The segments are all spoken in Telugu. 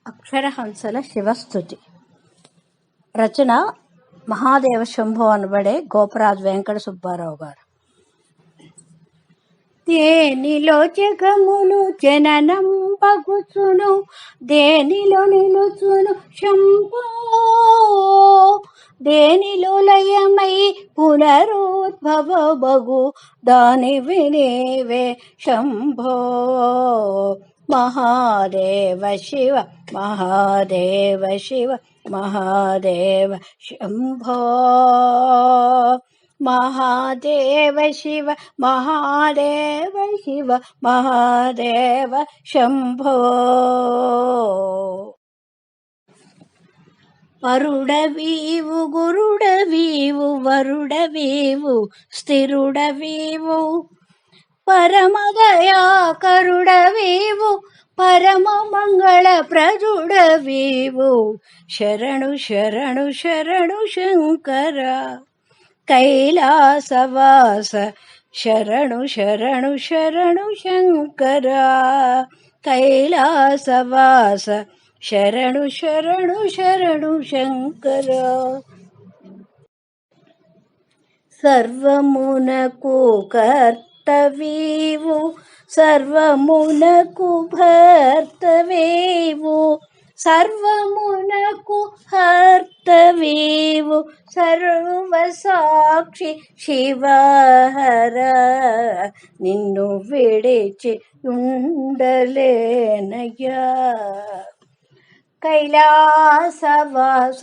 అక్షరహంసల శివస్తుతి. రచన మహాదేవ శంభో అనబడే గోపరాజు వెంకట సుబ్బారావు గారు. దేనిలో జగములు జననం పగుచును, దేనిలో నిలుచును శంభో, దేనిలో లయమై పునరుద్భవ బగు దానివి నీవే శంభో. మహాదేవ శివ మహాదేవ శివ మహాదేవ శంభో. మహాదేవ శివ మహాదేవ శివ మహాదేవ శంభో. పరుడవీవు గురుడవీవు వరుడవీవు స్థిరుడవీవు, పరమదయాకరుడవీవు పరమ మంగళ ప్రజుడవీవు. శరణు శరణు శరణు శంకర కైలాసవాస, శరణు శరణు శరణు శంకర కైలాసవాస, శరణు శరణు శరణు శంకర. సర్వమునకు కర్తవీవు సర్వమునకు భర్తవేవు, సర్వమునకు హర్తవేవు సర్వసాక్షి శివహర. నిన్ను విడిచి ఉండలేనయ్యా కైలాసవాస,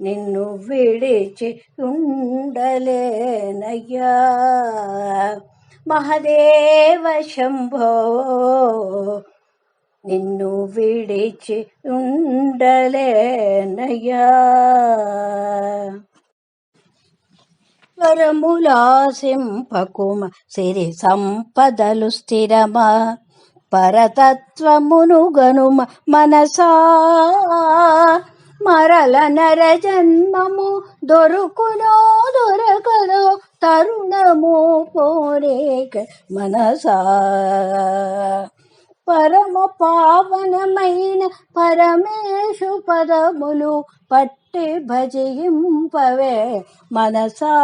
నిన్ను విడిచి ఉండలేనయ్యా. మహాదేవ శంభో, నిన్ను విడిచి ఉండలేనయ్యా. వరములాసింపకుమ సిరి సంపదలు స్థిరమా, పరతత్వమును గనుమ మనసా. మరల నర జన్మము దొరుకునో దొరకదో తరుణము పోరేక మనసా. పరమ పావనమైన పరమేశు పదములు పట్టి భజింపవే మనసా.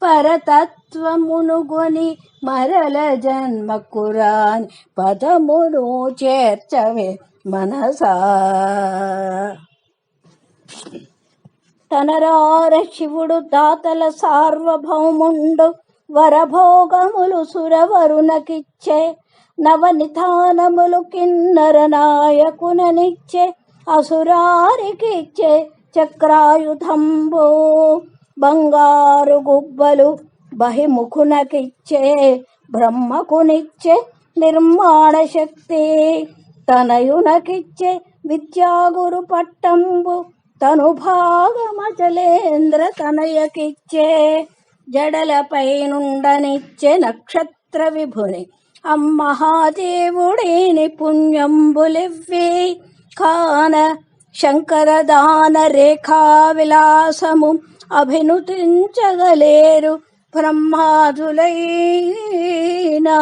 పరతత్వమును గొని మరల జన్మకురాని పదమును చేర్చవే మనసా. తనరార శివుడు దాతల సార్వభౌముండు, వరభోగములు సురవరునకిచ్చే, నవనిధానములు కిన్నర నాయకుననిచ్చే, అసురారికిచ్చే చక్రాయుధంబు. బంగారు గుబ్బలు బహిముఖునకిచ్చే, బ్రహ్మకునిచ్చే నిర్మాణ శక్తి. తనయునకిచ్చే విద్యాగురు పట్టంబు, తను భాగమచలేంద్ర తనయకిచ్చే. జడలపై నుండనిచ్చే నక్షత్ర విభుని, అమ్మహాదేవుడేని పుణ్యంబులివ్వి. కాన శంకర దాన రేఖా విలాసము అభినుతించగలేరు బ్రహ్మాదులైనా.